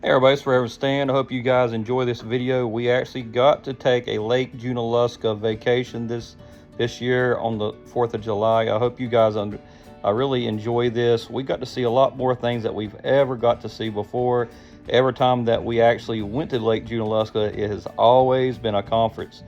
Hey everybody, it's Reverend Stan. I hope you guys enjoy this video. We actually got to take a Lake Junaluska vacation this year on the 4th of July. I hope you guys really enjoy this. We got to see a lot more things that we've ever got to see before. Every time that we actually went to Lake Junaluska, it has always been a conference.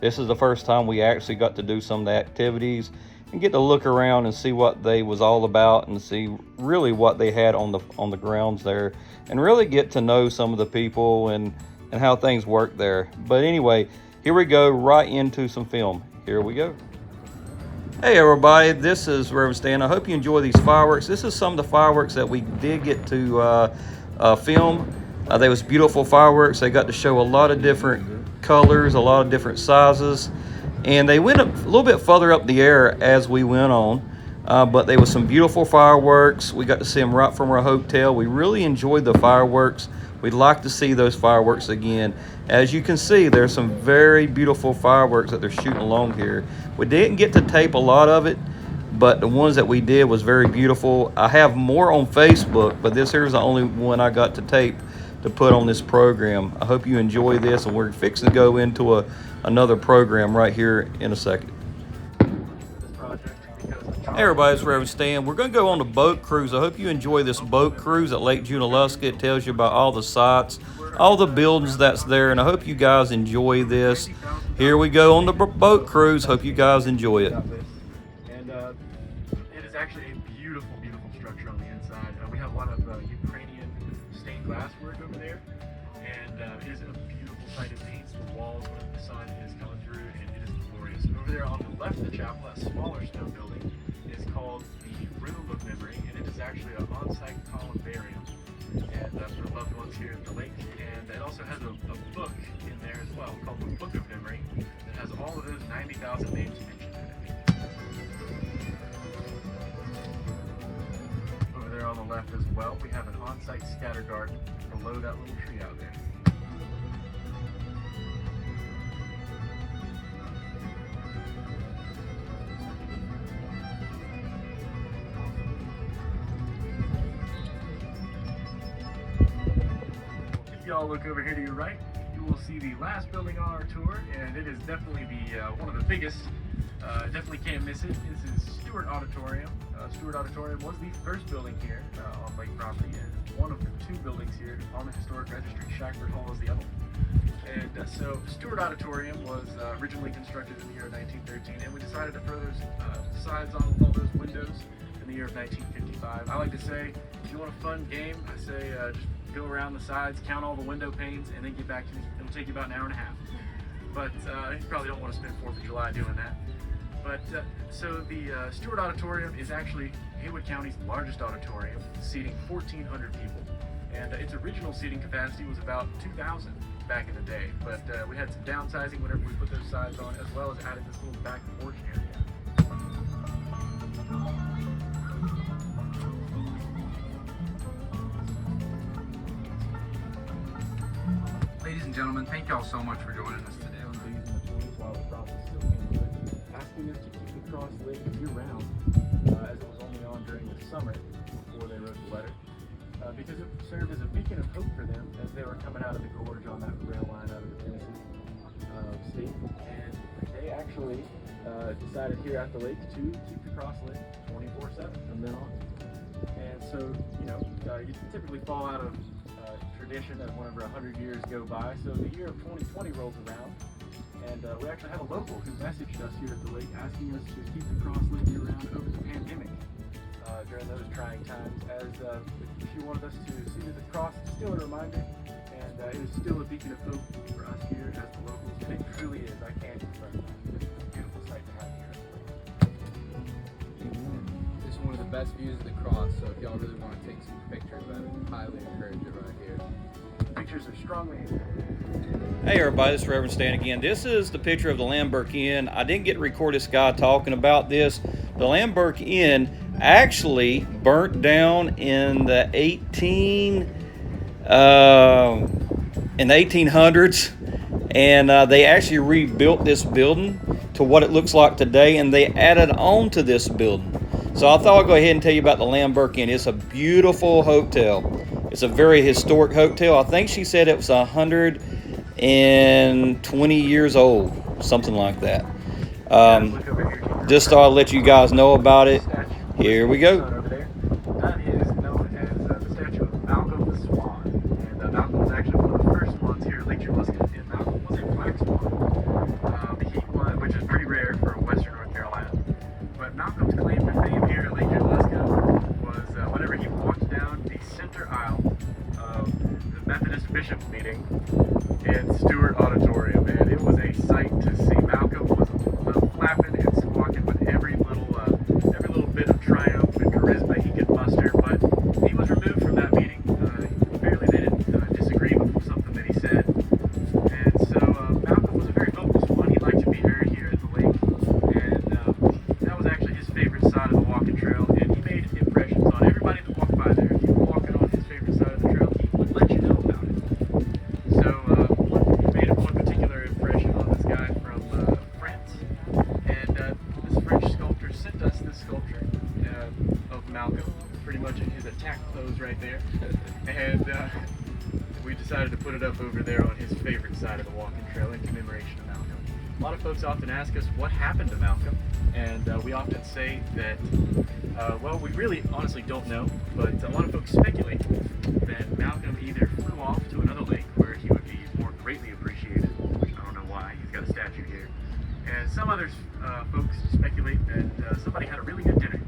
This is the first time we actually got to do some of the activities and get to look around and see what they was all about and see really what they had on the grounds there, and really get to know some of the people and how things work there. But anyway, here we go right into some film. Here we go. Hey everybody, this is Reverend Stan. I hope you enjoy these fireworks. This is some of the fireworks that we did get to film. They was beautiful fireworks. They got to show a lot of different colors, a lot of different sizes. And they went a little bit further up the air as we went on, but there was some beautiful fireworks. We got to see them right from our hotel. We really enjoyed the fireworks. We'd like to see those fireworks again. As you can see, there's some very beautiful fireworks that they're shooting along here. We didn't get to tape a lot of it, but the ones that we did was very beautiful. I have more on Facebook, but this here's the only one I got to tape to put on this program. I hope you enjoy this, and we're fixing to go into another program right here in a second. Hey everybody, it's Reverend Stan. We're going to go on a boat cruise. I hope you enjoy this boat cruise at Lake Junaluska. It tells you about all the sites, all the buildings that's there, and I hope you guys enjoy this. Here we go on the boat cruise. Hope you guys enjoy it. And it is actually a beautiful, beautiful structure on the inside. We have a lot of Ukrainian stained glass work over there, and it is a beautiful sight. It paints the walls when the sun is coming through, and it is glorious. Over there on the left of the chapel, a smaller stone building, is called the Room of Memory, and it is actually an on-site columbarium and for loved ones here at the lake. And it also has a book in there as well called the Book of Memory that has all of those 90,000 names mentioned in it. Over there on the left as well, we have an on-site scatter garden below that little tree out there. If y'all look over here to your right, you will see the last building on our tour, and it is definitely one of the biggest. Definitely can't miss it. This is Stewart Auditorium. Stewart Auditorium was the first building here on lake property, and one of the two buildings here on the historic registry. Shackford Hall is the other one. And so Stewart Auditorium was originally constructed in the year of 1913, and we decided to throw those sides on all those windows in the year of 1955. I like to say, if you want a fun game, I say just go around the sides, count all the window panes, and then get back to me. It'll take you about an hour and a half. But you probably don't want to spend 4th of July doing that. But so the Stewart Auditorium is actually Haywood County's largest auditorium, seating 1,400 people. And its original seating capacity was about 2,000 back in the day. But we had some downsizing whenever we put those sides on, as well as added this little back porch area. Ladies and gentlemen, thank y'all so much for joining us today. While the cross is still being lit, asking us to keep the cross lit year-round, as it was only on during the summer before they wrote the letter, because it served as a beacon of hope for them as they were coming out of the gorge on that rail line out of the Tennessee state. And they actually decided here at the lake to keep the cross lit 24/7 from then on. And so, you typically fall out of tradition as whenever 100 years go by. So the year of 2020 rolls around, and we actually have a local who messaged us here at the lake asking us to keep the cross lit year-round over the pandemic during those trying times, as she wanted us to see that the cross is still a reminder, and it is still a beacon of hope for us here as the locals, and it truly is. I can't confirm that. It's a beautiful sight to have here at the lake. This is one of the best views of the cross, so if y'all really want to take some pictures, I would highly encourage it right here. Pictures are strongly encouraged. Hey everybody, this is Reverend Stan again. This is the picture of the Lamberk Inn. I didn't get to record this guy talking about this. The Lamberk Inn actually burnt down in the 1800s, and they actually rebuilt this building to what it looks like today, and they added on to this building. So I thought I'd go ahead and tell you about the Lamberk Inn. It's a beautiful hotel. It's a very historic hotel. I think she said it was 120 years old, something like that. Just thought I'd let you guys know about it. Here we go. That is known as the statue of Malcolm the Swan. And Malcolm was actually one of the first swans here at Lake Junaluska, and Malcolm was a black swan, which is pretty rare for western North Carolina. But Malcolm's claim to fame here at Lake Junaluska was whenever he walked down the center aisle of the Methodist Bishops meeting in Stewart Auditorium, and it was a sight to see. Malcolm was flapping and squawking with every little bit of triumph and charisma he could muster, but he was removed from that meeting. Apparently they didn't disagree with something that he said, and so Malcolm was a very vocal swan. He liked to be heard here at the lake, and that was actually his favorite side of the walking trail, and he made impressions on everybody that walked by there. If you were walking on his favorite side of the trail, he would let you know about it. So he made one particular impression on this guy from France, and this French sculptor sent us this sculpture of Malcolm, pretty much in his attack pose right there, and we decided to put it up over there on his favorite side of the walking trail in commemoration of Malcolm. A lot of folks often ask us what happened to Malcolm, and we often say that, well, we really honestly don't know, but a lot of folks speculate that Malcolm either flew off to another lake where he would be more greatly appreciated, which I don't know why, he's got a statue here, and some others folks speculate that somebody had a really good dinner.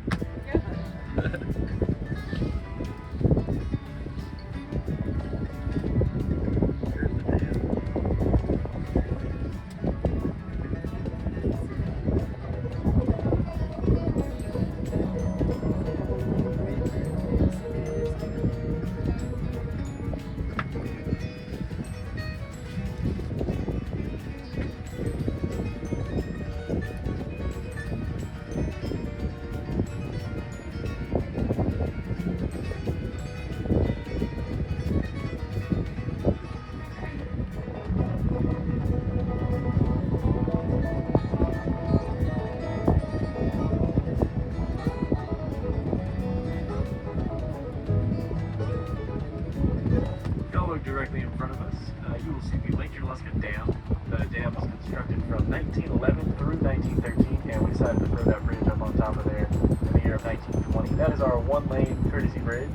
Directly in front of us, you will see the Lake Junaluska Dam. The dam was constructed from 1911 through 1913, and we decided to throw that bridge up on top of there in the year of 1920. That is our one-lane courtesy bridge,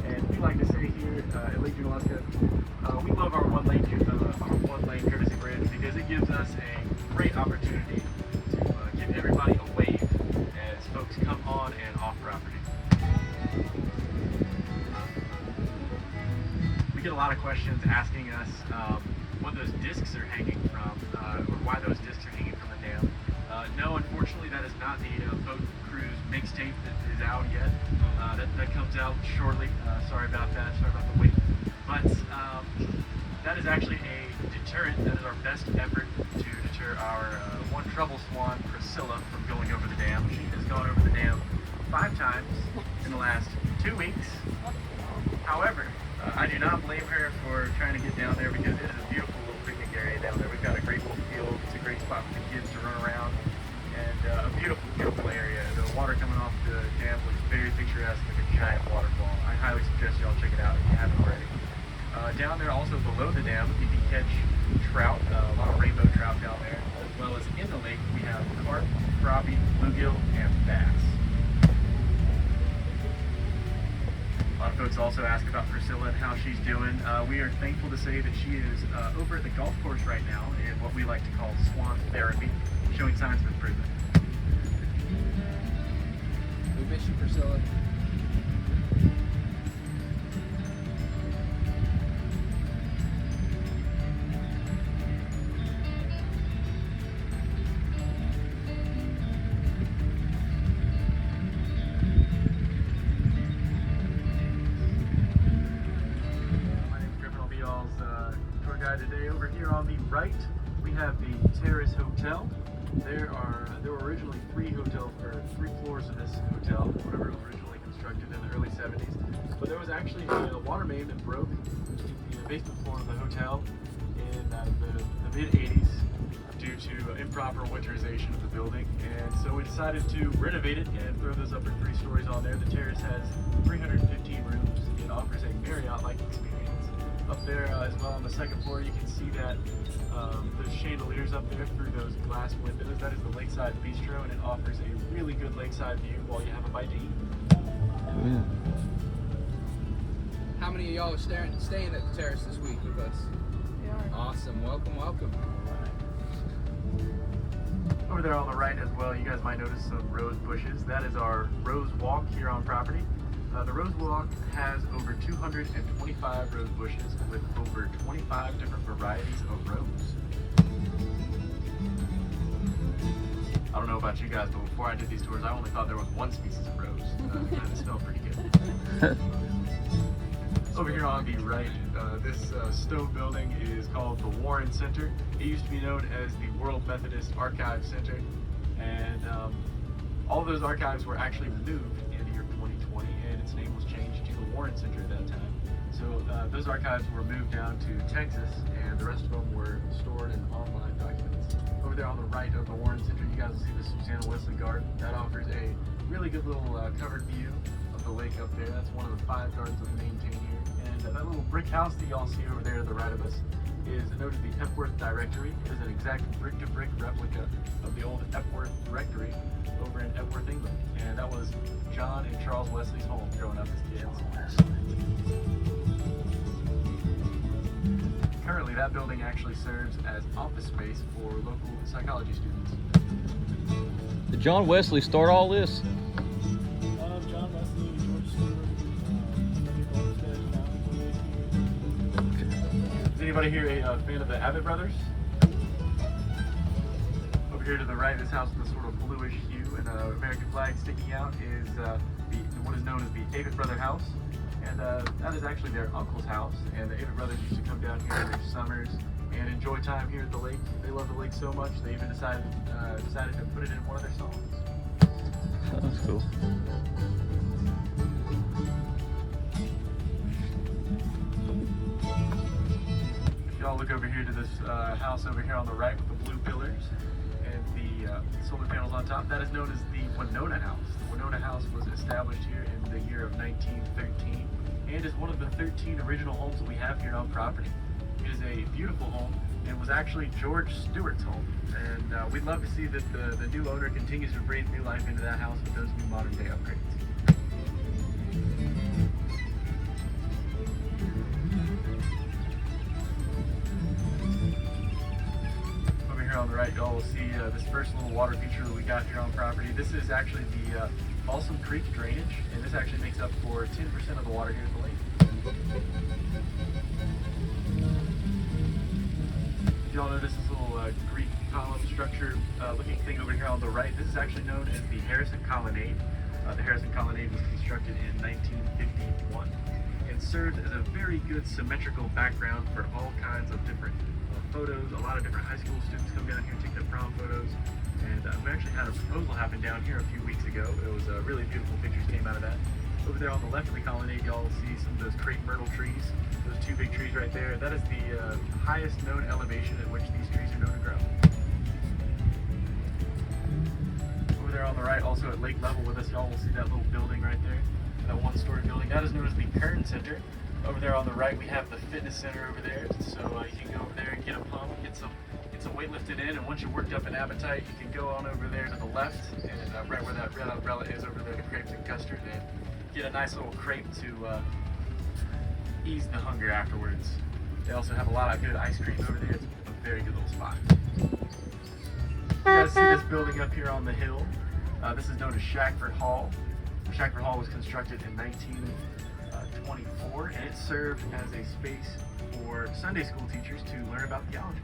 and we like to say here at Lake Junaluska, we love our one-lane courtesy bridge because it gives us a great opportunity to give everybody a wave as folks come on and off property. We get a lot of questions asking us what those discs are hanging from, or why those discs are hanging from the dam. No, unfortunately, that is not the boat cruise mixtape that is out yet. That comes out shortly. Sorry about that. Sorry about the wait. But that is actually a deterrent. That is our best effort to deter our one trouble swan, Priscilla, from going over the dam. She has gone over the dam 5 times in the last 2 weeks. However, I do not blame her for trying to get down there because it is a beautiful little picnic area down there. We've got a great little field. It's a great spot for the kids to run around, and a beautiful, beautiful area. The water coming off the dam looks very picturesque, like a giant waterfall. I highly suggest y'all check it out if you haven't already. Down there, also below the dam, you can catch trout, a lot of rainbow trout down there, as well as in the lake we have carp, crappie, bluegill, and bass. A lot of folks also ask about Priscilla and how she's doing. We are thankful to say that she is over at the golf course right now in what we like to call swan therapy, showing signs of improvement. We miss you, Priscilla. Today over here on the right we have the Terrace Hotel. There were originally 3 floors of this hotel whenever it was originally constructed in the early 70s, but there was actually a water main that broke in the basement floor of the hotel in the mid 80s due to improper winterization of the building, and so we decided to renovate it and throw those upper 3 stories on there. The Terrace has 315 rooms in offers a Marriott-like experience. Up there as well on the second floor, you can see that those chandeliers up there through those glass windows. That is the Lakeside Bistro, and it offers a really good lakeside view while you have a bite to eat. Yeah. How many of y'all are staying at the terrace this week with us? We are. Awesome. Welcome, welcome. Over there on the right as well, you guys might notice some rose bushes. That is our rose walk here on property. The rose walk has over 225 rose bushes with over 25 different varieties of rose. I don't know about you guys, but before I did these tours, I only thought there was one species of rose. And it smelled pretty good. Over here on the right, this stone building is called the Warren Center. It used to be known as the World Methodist Archive Center, and all of those archives were actually removed in the year 2020, and its name was changed to the Warren Center at that time. So those archives were moved down to Texas, and the rest of them were stored in online documents. Over there on the right of the Warren Center, you guys will see the Junaluska garden. That offers a really good little covered view of the lake up there. That's one of the 5 gardens that we maintain here. And that little brick house that y'all see over there to the right of us is noted the Epworth Directory. It is an exact brick-to-brick replica of the old Epworth Rectory over in Epworth, England. And that was John and Charles Wesley's home growing up as kids. Currently, that building actually serves as office space for local psychology students. Did John Wesley start all this? John Wesley, George Stewart, Is anybody here a fan of the Abbott brothers? Over here to the right, this house with a sort of bluish hue and an American flag sticking out is what is known as the Abbott Brother House. And that is actually their uncle's house. And the Abbott brothers used to come down here in their summers and enjoy time here at the lake. They love the lake so much, they even decided to put it in one of their songs. That's cool. If y'all look over here to this house over here on the right with the blue pillars and the solar panels on top, that is known as the Winona House. The Winona House was established here in the year of 1913 and is one of the 13 original homes that we have here on property. It is a beautiful home and was actually George Stewart's home. And we'd love to see that the new owner continues to breathe new life into that house with those new modern day upgrades. On the right, y'all will see this first little water feature that we got here on property. This is actually the Balsam Creek drainage, and this actually makes up for 10% of the water here at the lake. Y'all notice this little Greek column structure looking thing over here on the right. This is actually known as the Harrison Colonnade. The Harrison Colonnade was constructed in 1951 and served as a very good symmetrical background for all kinds of different photos. A lot of different high school students come down here and take their prom photos, and we actually had a proposal happen down here a few weeks ago. It was really beautiful pictures came out of that. Over there on the left of the colonnade, y'all will see some of those crepe myrtle trees. Those 2 big trees right there. That is the highest known elevation at which these trees are known to grow. Over there on the right, also at lake level with us, y'all will see that little building right there, that 1-story building. That is known as the Kern Center. Over there on the right, we have the fitness center over there, so you can go over there and get a pump, get some weight lifted in, and once you're worked up an appetite, you can go on over there to the left, and right where that red umbrella is over there, the crepes and custard, and get a nice little crepe to ease the hunger afterwards. They also have a lot of good ice cream over there. It's a very good little spot. You guys see this building up here on the hill? This is known as Shackford Hall. Shackford Hall was constructed in 1924, and it served as a space for Sunday school teachers to learn about theology.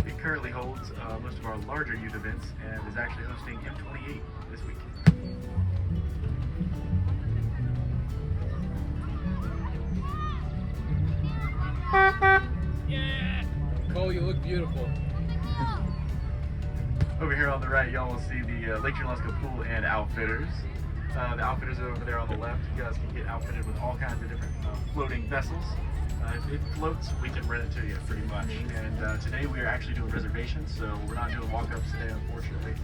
It currently holds most of our larger youth events and is actually hosting M28 this week. Yeah! Cole, you look beautiful. Over here on the right, y'all will see the Lake Junaluska Pool and Outfitters. The Outfitters are over there on the left. You guys can get outfitted with all kinds of different floating vessels. If it floats, we can rent it to you pretty much. And today we are actually doing reservations, so we're not doing walk-ups today, unfortunately.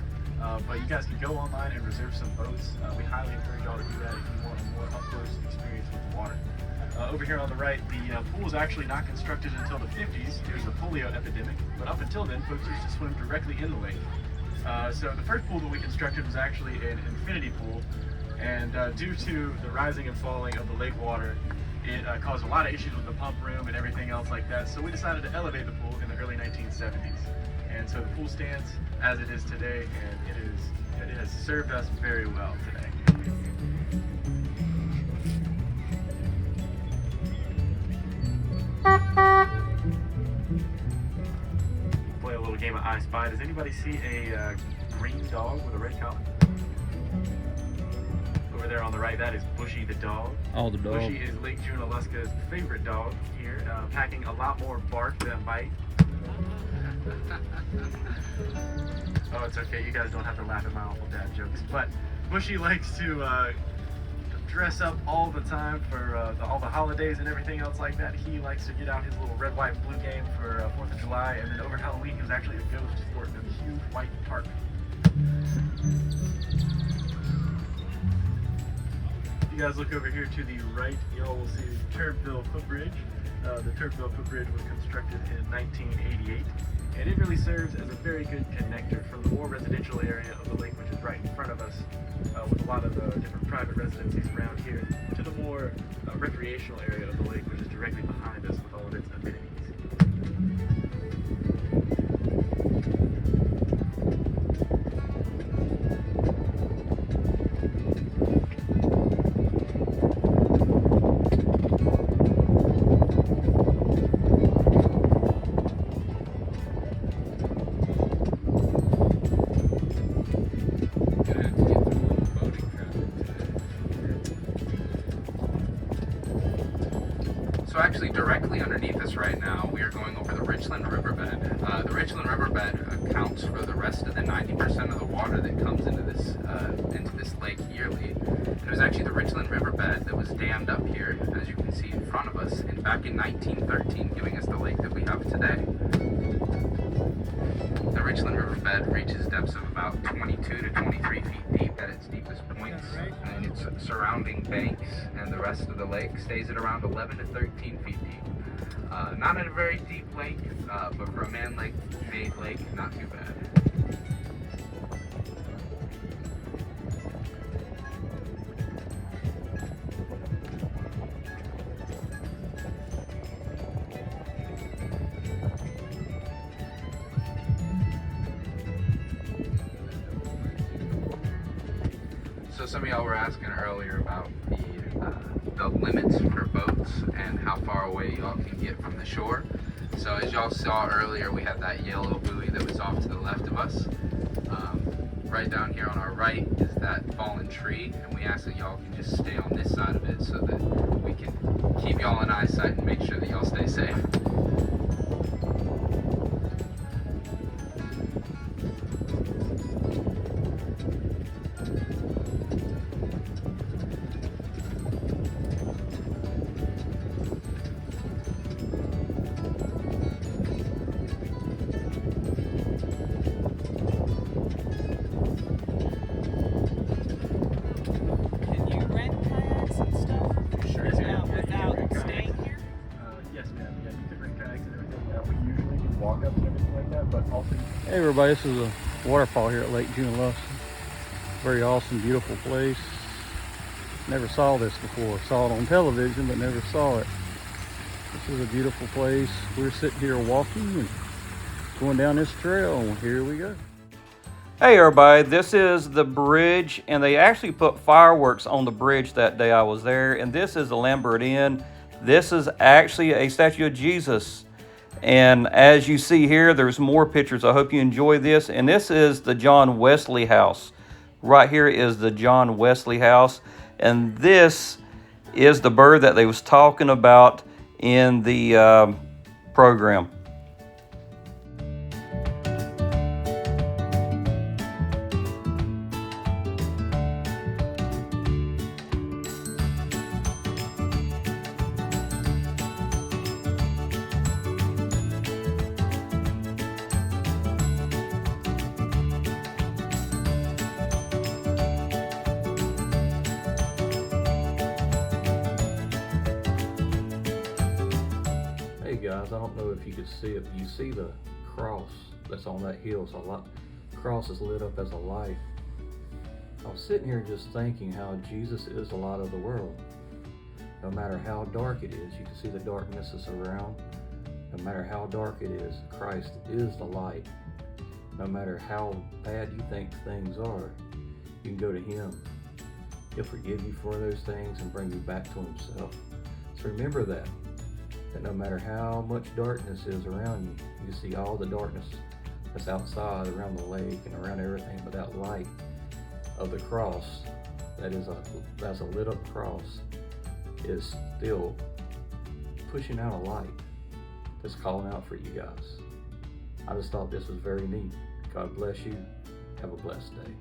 But you guys can go online and reserve some boats. We highly encourage y'all to do that if you want a more up-close experience with the water. Over here on the right, the pool was actually not constructed until the 50s due to the polio epidemic, but up until then, folks used to swim directly in the lake. So the first pool that we constructed was actually an infinity pool, and due to the rising and falling of the lake water, it caused a lot of issues with the pump room and everything else like that, so we decided to elevate the pool in the early 1970s. And so the pool stands as it is today, and it has served us very well today. Play a little game of I Spy. Does anybody see a green dog with a red collar? Over there on the right, that is Bushy the dog. Oh, the dog. Bushy is Lake Junaluska's favorite dog here, packing a lot more bark than bite. Oh, it's okay. You guys don't have to laugh at my awful dad jokes. But Bushy likes to dress up all the time for all the holidays and everything else like that. He likes to get out his little red, white, blue game for 4th of July. And then over Halloween, he was actually a ghost sporting a huge white tarp. If you guys look over here to the right, y'all will see Turbeville Footbridge. The Turbeville Footbridge was constructed in 1988. And it really serves as a very good connector from the more residential area of the lake, which is right in front of us, with a lot of different private residencies around here, to the more recreational area of the lake, which is directly behind us with all of its amenities. So actually directly underneath us right now, we are going over the Richland Riverbed. The Richland Riverbed accounts for the rest of the 90% of the water that comes into this lake yearly. And it was actually the Richland Riverbed that was dammed up here, as you can see in front of us, back in 1913, giving us the lake that we have today. The Richland Riverbed reaches depths of about 22 to 23 feet deep at its deepest points, and its surrounding banks and the rest of the lake stays at around 11 to 13 feet deep. Not a very deep lake, but for a man-made lake, not too bad. So some of y'all were asking earlier about the limits for boats and how far away y'all can get from the shore. So as y'all saw earlier, we had that yellow buoy that was off to the left of us. Right down here on our right is that fallen tree, and we ask that y'all can just stay on this side of it so that we can keep y'all in eyesight and make sure that y'all stay safe. Hey everybody, this is a waterfall here at Lake Junaluska. Very awesome, beautiful place. Never saw this before. Saw it on television, but never saw it. This is a beautiful place. We're sitting here walking and going down this trail, and here we go. Hey everybody, this is the bridge, and they actually put fireworks on the bridge that day I was there, and this is the Lambert Inn. This is actually a statue of Jesus. And as you see here, there's more pictures. I hope you enjoy this. And this is the John Wesley House. Right here is the John Wesley House. And this is the bird that they was talking about in the program. guys. I don't know if you could see it, but you see the cross that's on that hill. So the cross is lit up as a light. I was sitting here just thinking how Jesus is the light of the world. No matter how dark it is, you can see the darkness is around. No matter how dark it is, Christ is the light. No matter how bad you think things are, you can go to Him. He'll forgive you for those things and bring you back to Himself. So remember that no matter how much darkness is around you, you see all the darkness that's outside, around the lake and around everything, but that light of the cross, that's a lit up cross, is still pushing out a light that's calling out for you guys. I just thought this was very neat. God bless you. Have a blessed day.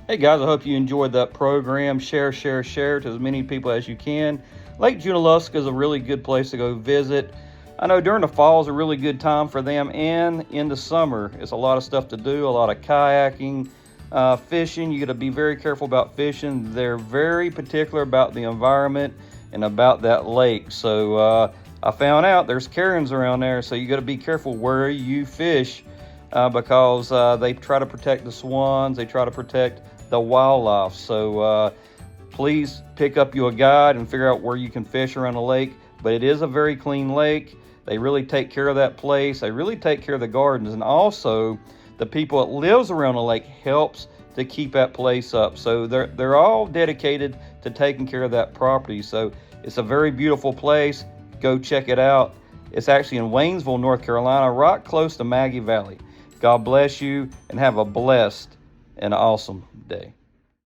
Hey guys, I hope you enjoyed that program. Share to as many people as you can. Lake Junaluska is a really good place to go visit. I know during the fall is a really good time for them, and in the summer it's a lot of stuff to do, a lot of kayaking, fishing. You got to be very careful about fishing. They're very particular about the environment and about that lake. So I found out there's Karens around there, so you got to be careful where you fish because they try to protect the swans, they try to protect the wildlife. So please pick up you a guide and figure out where you can fish around the lake. But it is a very clean lake. They really take care of that place. They really take care of the gardens, and also the people that lives around the lake helps to keep that place up. So they're all dedicated to taking care of that property. So it's a very beautiful place. Go check it out. It's actually in Waynesville, North Carolina, right close to Maggie Valley. God bless you and have a blessed and awesome day.